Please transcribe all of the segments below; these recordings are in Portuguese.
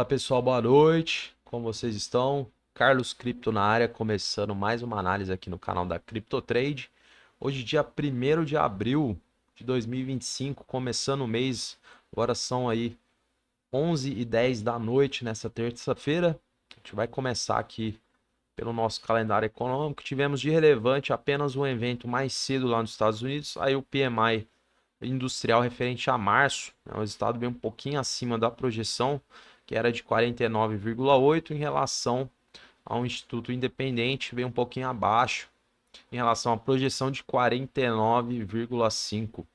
Olá pessoal, boa noite. Como vocês estão? Carlos Cripto na área, começando mais uma análise aqui no canal da CryptoTrade. Hoje, dia 1º de abril de 2025, começando o mês. Agora são aí 11h10 da noite nessa terça-feira. A gente vai começar aqui pelo nosso calendário econômico. Tivemos de relevante apenas um evento mais cedo lá nos Estados Unidos, aí o PMI industrial referente a março, né, o resultado veio um pouquinho acima da projeção, que era de 49,8 em relação ao Instituto Independente, veio um pouquinho abaixo em relação à projeção de 49,5.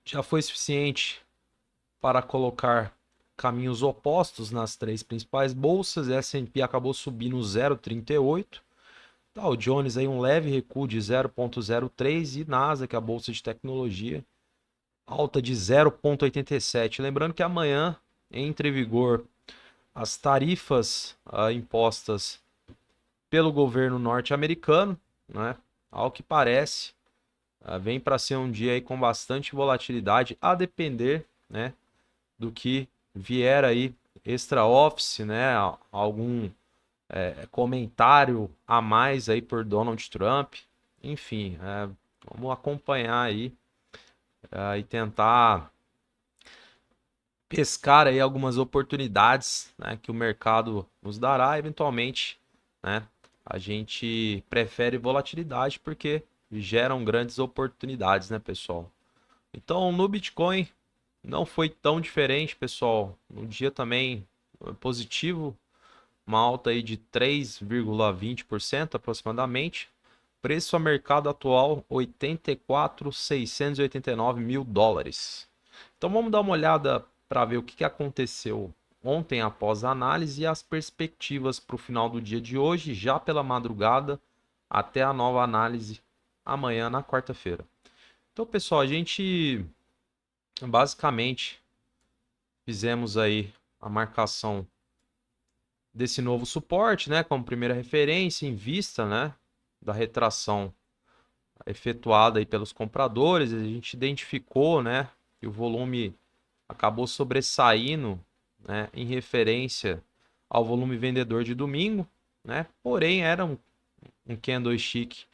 Já foi suficiente para colocar caminhos opostos nas três principais bolsas. S&P acabou subindo 0,38. Dow Jones aí um leve recuo de 0,03 e Nasdaq, a bolsa de tecnologia, alta de 0,87. Lembrando que amanhã entra em vigor as tarifas impostas pelo governo norte-americano, né? Ao que parece, vem para ser um dia aí com bastante volatilidade, a depender, né, do que vier aí extra office, né? Algum comentário a mais aí por Donald Trump. Enfim, vamos acompanhar aí e tentar pescar aí algumas oportunidades, né, que o mercado nos dará. Eventualmente, né, a gente prefere volatilidade porque geram grandes oportunidades, né, pessoal? Então, no Bitcoin não foi tão diferente, pessoal. No dia também positivo, uma alta aí de 3,20% aproximadamente. Preço a mercado atual, 84.689 mil dólares. Então vamos dar uma olhada para ver o que aconteceu ontem após a análise e as perspectivas para o final do dia de hoje, já pela madrugada, até a nova análise amanhã na quarta-feira. Então, pessoal, a gente basicamente fizemos aí a marcação desse novo suporte, né, como primeira referência em vista, né, da retração efetuada aí pelos compradores. A gente identificou, né, que o volume acabou sobressaindo, né, em referência ao volume vendedor de domingo, né? Porém era um candlestick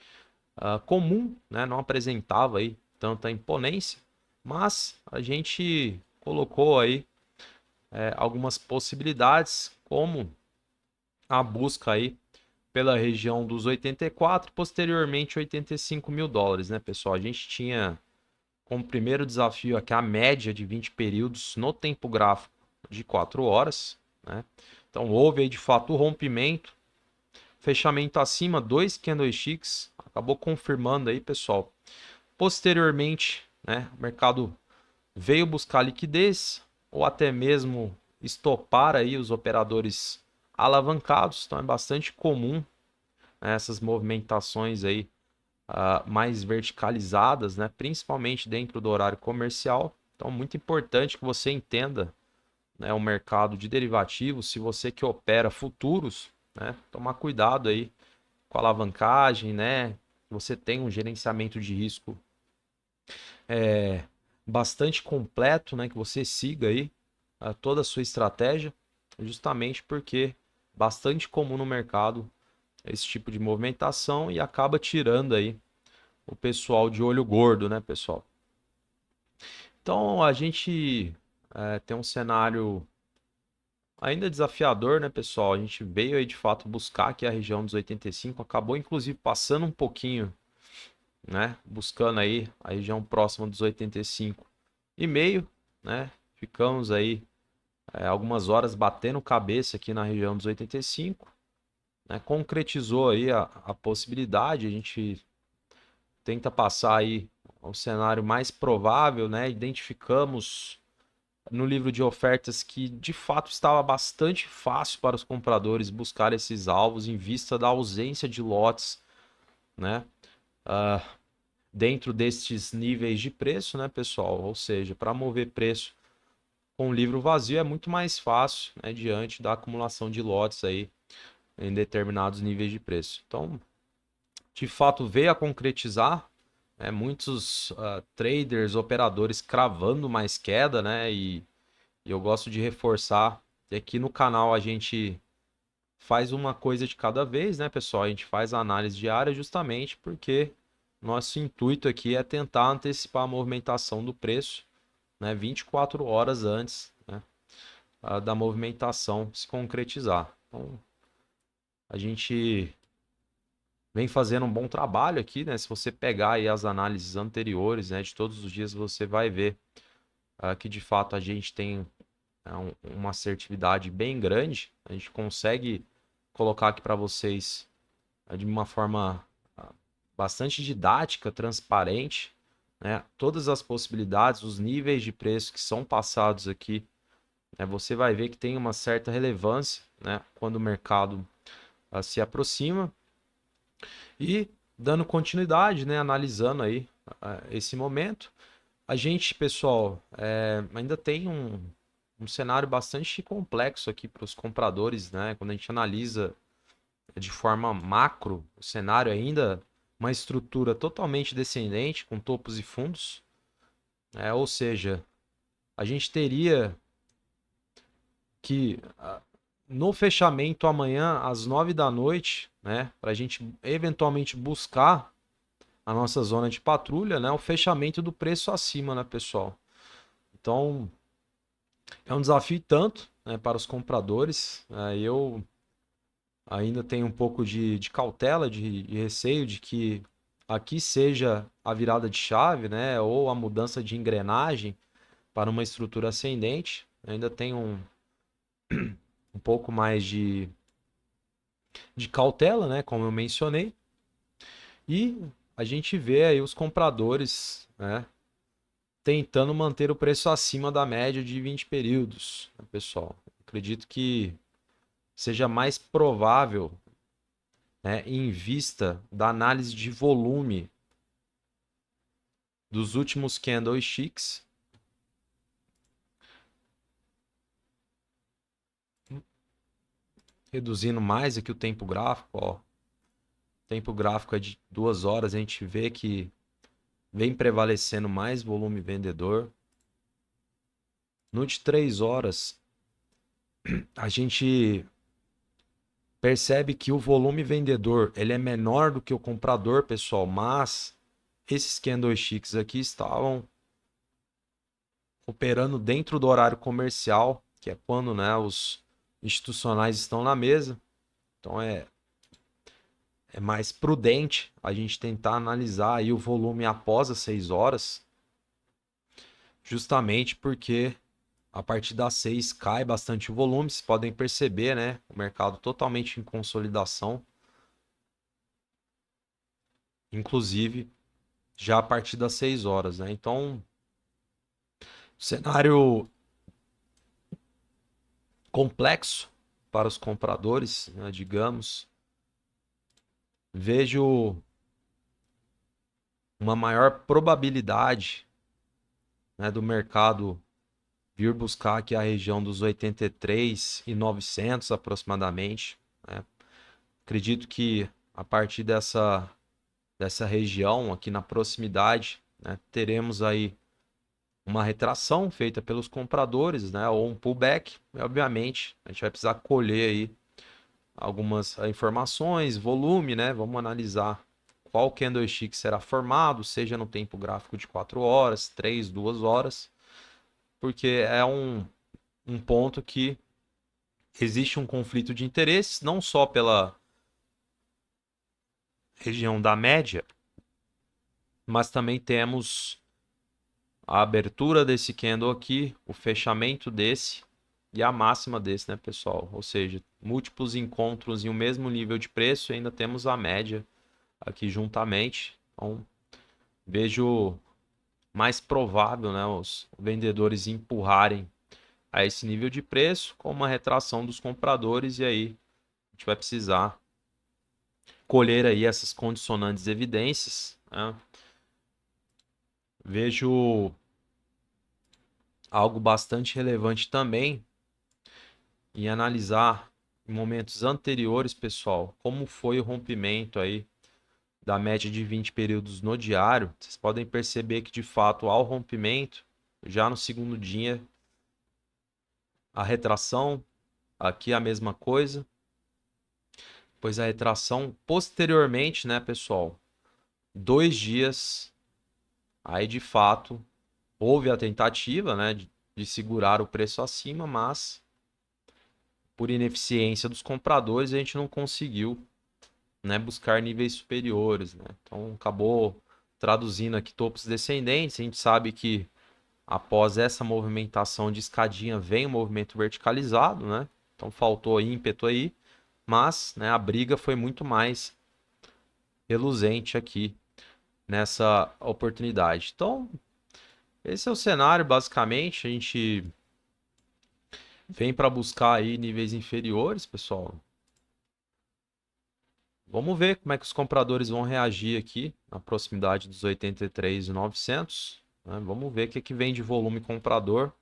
comum, né? Não apresentava aí tanta imponência, mas a gente colocou aí algumas possibilidades, como a busca aí pela região dos 84, posteriormente 85 mil dólares, né, pessoal? A gente tinha como primeiro desafio aqui a média de 20 períodos no tempo gráfico de 4 horas, né? Então houve aí de fato o rompimento, fechamento acima, dois candlesticks, acabou confirmando aí, pessoal. Posteriormente, né, o mercado veio buscar liquidez ou até mesmo estopar aí os operadores alavancados, então é bastante comum, né, essas movimentações aí mais verticalizadas, né? Principalmente dentro do horário comercial. Então, muito importante que você entenda, né, o mercado de derivativos. Se você que opera futuros, né, tomar cuidado aí com a alavancagem, né? Você tem um gerenciamento de risco bastante completo, né? Que você siga aí toda a sua estratégia, justamente porque é bastante comum no mercado esse tipo de movimentação e acaba tirando aí o pessoal de olho gordo, né, pessoal? Então a gente tem um cenário ainda desafiador, né, pessoal? A gente veio aí de fato buscar aqui a região dos 85, acabou inclusive passando um pouquinho, né, buscando aí a região próxima dos 85,5, né? Ficamos aí algumas horas batendo cabeça aqui na região dos 85, né? Concretizou aí a possibilidade, a gente tenta passar aí o cenário mais provável, né? Identificamos no livro de ofertas que de fato estava bastante fácil para os compradores buscar esses alvos em vista da ausência de lotes, né? Dentro destes níveis de preço, né, pessoal? Ou seja, para mover preço com o livro vazio é muito mais fácil, né, diante da acumulação de lotes aí em determinados níveis de preço. Então, de fato, veio a concretizar, né, muitos traders, operadores cravando mais queda, né? E eu gosto de reforçar E aqui no canal a gente faz uma coisa de cada vez, né, pessoal? A gente faz a análise diária justamente porque nosso intuito aqui é tentar antecipar a movimentação do preço, né, 24 horas antes, né, da movimentação se concretizar. Então, a gente vem fazendo um bom trabalho aqui, né? Se você pegar aí as análises anteriores, né, de todos os dias, você vai ver que de fato a gente tem uma assertividade bem grande. A gente consegue colocar aqui para vocês de uma forma bastante didática, transparente, né? Todas as possibilidades, os níveis de preço que são passados aqui, né? Você vai ver que tem uma certa relevância, né? Quando o mercado se aproxima e dando continuidade, né? Analisando aí esse momento. A gente, pessoal, ainda tem um cenário bastante complexo aqui para os compradores, né? Quando a gente analisa de forma macro, o cenário ainda uma estrutura totalmente descendente, com topos e fundos, ou seja, a gente teria que no fechamento amanhã às 9 da noite, né, para a gente eventualmente buscar a nossa zona de patrulha, né, o fechamento do preço acima, né, pessoal? Então, é um desafio tanto, né, para os compradores. Eu ainda tenho um pouco de cautela, de receio de que aqui seja a virada de chave, né, ou a mudança de engrenagem para uma estrutura ascendente. Eu ainda tenho um pouco mais de cautela, né, como eu mencionei. E a gente vê aí os compradores, né, tentando manter o preço acima da média de 20 períodos, né, pessoal. Acredito que seja mais provável, né, em vista da análise de volume dos últimos candlesticks, reduzindo mais aqui o tempo gráfico, ó. O tempo gráfico é de 2 horas, a gente vê que vem prevalecendo mais volume vendedor. No de 3 horas, a gente percebe que o volume vendedor ele é menor do que o comprador, pessoal, mas esses candlesticks aqui estavam operando dentro do horário comercial, que é quando, né, os institucionais estão na mesa. Então é mais prudente a gente tentar analisar aí o volume após as 6 horas, justamente porque a partir das 6 cai bastante o volume. Vocês podem perceber, né? O mercado totalmente em consolidação, inclusive já a partir das 6 horas, né? Então, cenário complexo para os compradores, né, digamos. Vejo uma maior probabilidade, né, do mercado vir buscar aqui a região dos 83.900 aproximadamente, né? Acredito que a partir dessa região aqui na proximidade, né, teremos aí uma retração feita pelos compradores, né, ou um pullback. E, obviamente, a gente vai precisar colher aí algumas informações, volume, né? Vamos analisar qual candlestick será formado, seja no tempo gráfico de 4 horas, 3, 2 horas, porque é um ponto que existe um conflito de interesses, não só pela região da média, mas também temos a abertura desse candle aqui, o fechamento desse e a máxima desse, né, pessoal? Ou seja, múltiplos encontros em um mesmo nível de preço e ainda temos a média aqui juntamente. Então, vejo mais provável, né, os vendedores empurrarem a esse nível de preço com uma retração dos compradores, e aí a gente vai precisar colher aí essas condicionantes evidências, né? Vejo algo bastante relevante também em analisar em momentos anteriores, pessoal, como foi o rompimento aí da média de 20 períodos no diário. Vocês podem perceber que, de fato, ao rompimento, já no segundo dia, a retração Aqui a mesma coisa. Pois a retração posteriormente, né, pessoal? 2 dias, aí de fato houve a tentativa, né, de segurar o preço acima, mas por ineficiência dos compradores a gente não conseguiu, né, buscar níveis superiores, né? Então acabou traduzindo aqui topos descendentes. A gente sabe que após essa movimentação de escadinha vem o movimento verticalizado, né? Então faltou ímpeto aí, mas, né, a briga foi muito mais reluzente aqui nessa oportunidade. Então, esse é o cenário basicamente. A gente vem para buscar aí níveis inferiores, pessoal. Vamos ver como é que os compradores vão reagir aqui na proximidade dos 83.900, né? Vamos ver o que vem de volume comprador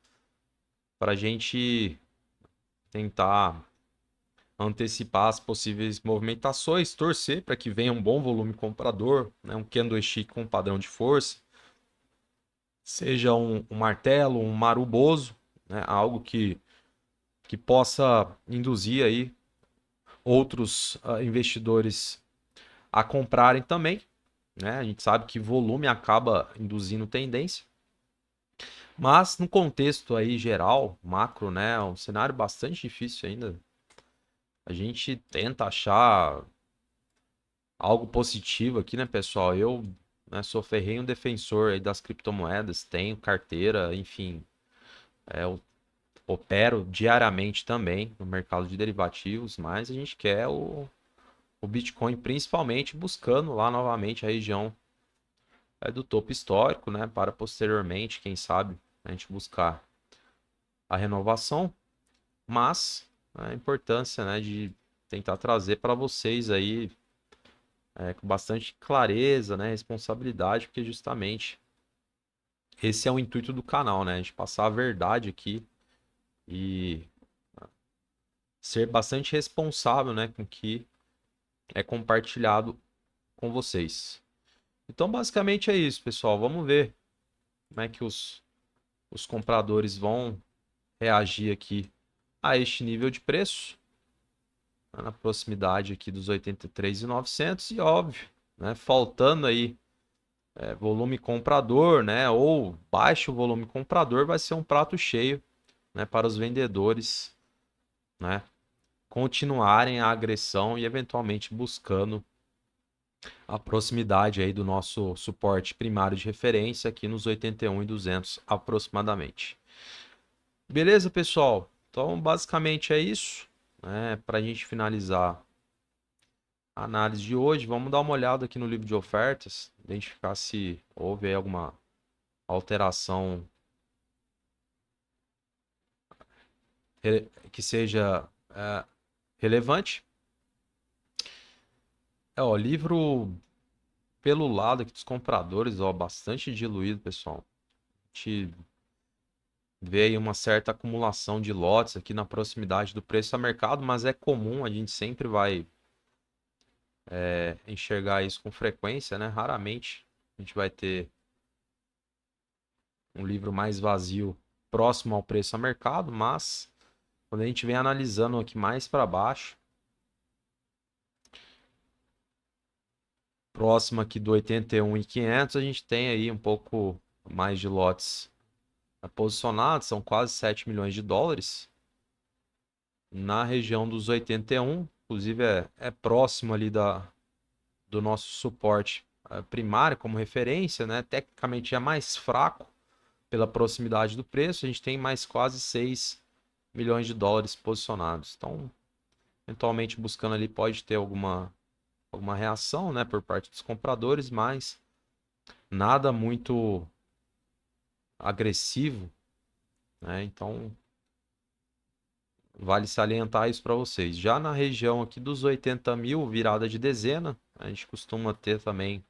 para a gente tentar antecipar as possíveis movimentações, torcer para que venha um bom volume comprador, né? Um candlestick com padrão de força, seja um martelo, um maruboso, né? Algo que possa induzir aí outros investidores a comprarem também, né? A gente sabe que volume acaba induzindo tendência, mas no contexto aí geral, macro, né, é um cenário bastante difícil ainda. A gente tenta achar algo positivo aqui, né, pessoal? Eu, né, sou ferrenho defensor aí das criptomoedas, tenho carteira, enfim, eu opero diariamente também no mercado de derivativos, mas a gente quer o Bitcoin principalmente buscando lá novamente a região do topo histórico, né, para posteriormente, quem sabe, a gente buscar a renovação, mas a importância, né, de tentar trazer para vocês aí com bastante clareza, né, responsabilidade, porque justamente esse é o intuito do canal, né, a gente passar a verdade aqui e ser bastante responsável, né, com o que é compartilhado com vocês. Então, basicamente é isso, pessoal. Vamos ver como é que os compradores vão reagir aqui a este nível de preço, né, na proximidade aqui dos 83.900 e óbvio, né, faltando aí volume comprador, né, ou baixo volume comprador, vai ser um prato cheio, né, para os vendedores, né, continuarem a agressão e eventualmente buscando a proximidade aí do nosso suporte primário de referência aqui nos 81.200 aproximadamente. Beleza, pessoal? Então, basicamente é isso, né? Para a gente finalizar a análise de hoje, vamos dar uma olhada aqui no livro de ofertas, identificar se houve aí alguma alteração que seja relevante. O livro pelo lado aqui dos compradores, bastante diluído, pessoal. A gente vê aí uma certa acumulação de lotes aqui na proximidade do preço a mercado, mas é comum, a gente sempre vai enxergar isso com frequência, né? Raramente a gente vai ter um livro mais vazio próximo ao preço a mercado, mas quando a gente vem analisando aqui mais para baixo, próximo aqui do 81.500, a gente tem aí um pouco mais de lotes posicionados, são quase 7 milhões de dólares na região dos 81, inclusive é próximo ali do nosso suporte primário como referência, né? Tecnicamente é mais fraco pela proximidade do preço, a gente tem mais quase 6 milhões de dólares posicionados. Então, eventualmente buscando ali pode ter alguma reação, né, por parte dos compradores, mas nada muito agressivo, né? Então, vale salientar isso para vocês. Já na região aqui dos 80 mil, virada de dezena, a gente costuma ter também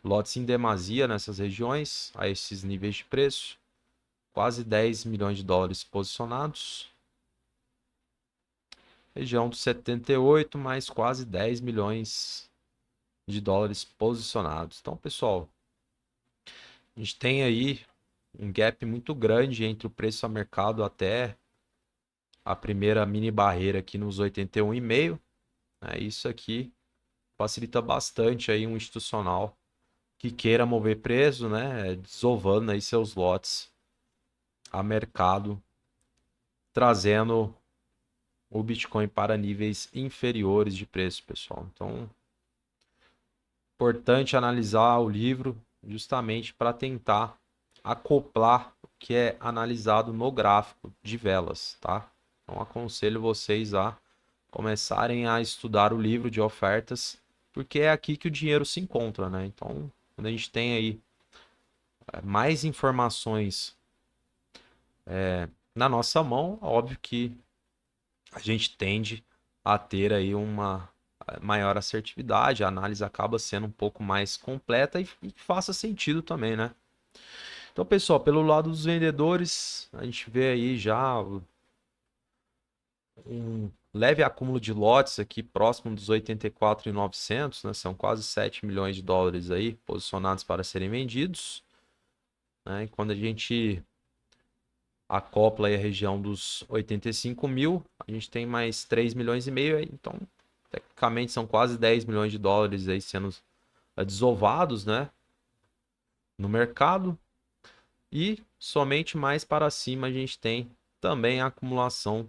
lotes em demasia nessas regiões, a esses níveis de preço. Quase 10 milhões de dólares posicionados. Região dos 78, mais quase 10 milhões de dólares posicionados. Então, pessoal, a gente tem aí um gap muito grande entre o preço a mercado até a primeira mini barreira aqui nos 81,5. Isso aqui facilita bastante aí um institucional que queira mover preço, né? Desovando aí seus lotes a mercado, trazendo o Bitcoin para níveis inferiores de preço, pessoal. Então, importante analisar o livro justamente para tentar acoplar o que é analisado no gráfico de velas, tá? Então, aconselho vocês a começarem a estudar o livro de ofertas, porque é aqui que o dinheiro se encontra, né? Então, quando a gente tem aí mais informações na nossa mão, óbvio que a gente tende a ter aí uma maior assertividade, a análise acaba sendo um pouco mais completa e faça sentido também, né? Então, pessoal, pelo lado dos vendedores, a gente vê aí já um leve acúmulo de lotes aqui próximo dos 84.900, né? São quase 7 milhões de dólares aí posicionados para serem vendidos, né? E quando a gente acopla aí a região dos 85 mil, a gente tem mais 3 milhões e meio, então tecnicamente são quase 10 milhões de dólares aí sendo desovados, né, no mercado. E somente mais para cima a gente tem também a acumulação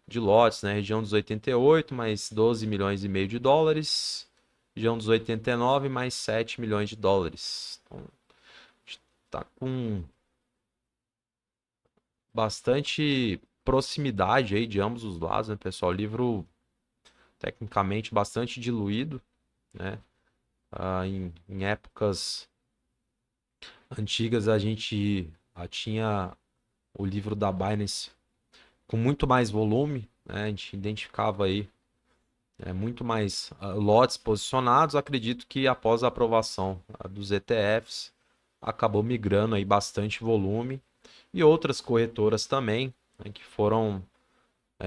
de lotes, né, região dos 88 mais 12 milhões e meio de dólares, região dos 89 mais 7 milhões de dólares. Então, a gente está com bastante proximidade aí de ambos os lados, né, pessoal? Livro tecnicamente bastante diluído, né? Em épocas antigas a gente tinha o livro da Binance com muito mais volume, né? A gente identificava aí muito mais lotes posicionados. Acredito que após a aprovação dos ETFs acabou migrando aí bastante volume e outras corretoras também, né, que foram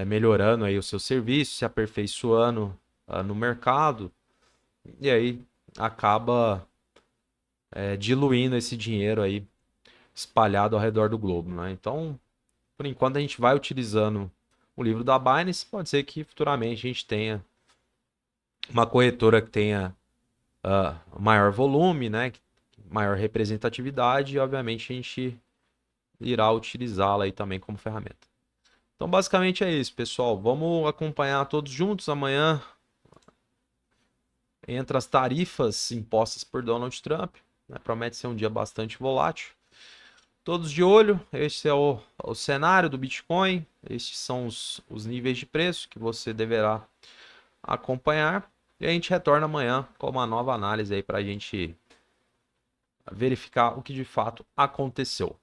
melhorando aí o seu serviço, se aperfeiçoando no mercado, e aí acaba diluindo esse dinheiro aí espalhado ao redor do globo, né? Então, por enquanto a gente vai utilizando o livro da Binance, pode ser que futuramente a gente tenha uma corretora que tenha maior volume, né? Maior representatividade, e obviamente a gente irá utilizá-la aí também como ferramenta. Então, basicamente é isso, pessoal. Vamos acompanhar todos juntos amanhã. Entre as tarifas impostas por Donald Trump, né, promete ser um dia bastante volátil. Todos de olho, esse é o cenário do Bitcoin, estes são os níveis de preço que você deverá acompanhar. E a gente retorna amanhã com uma nova análise aí para a gente verificar o que de fato aconteceu.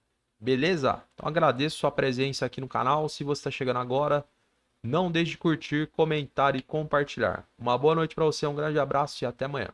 Beleza? Então agradeço sua presença aqui no canal. Se você está chegando agora, não deixe de curtir, comentar e compartilhar. Uma boa noite para você, um grande abraço e até amanhã.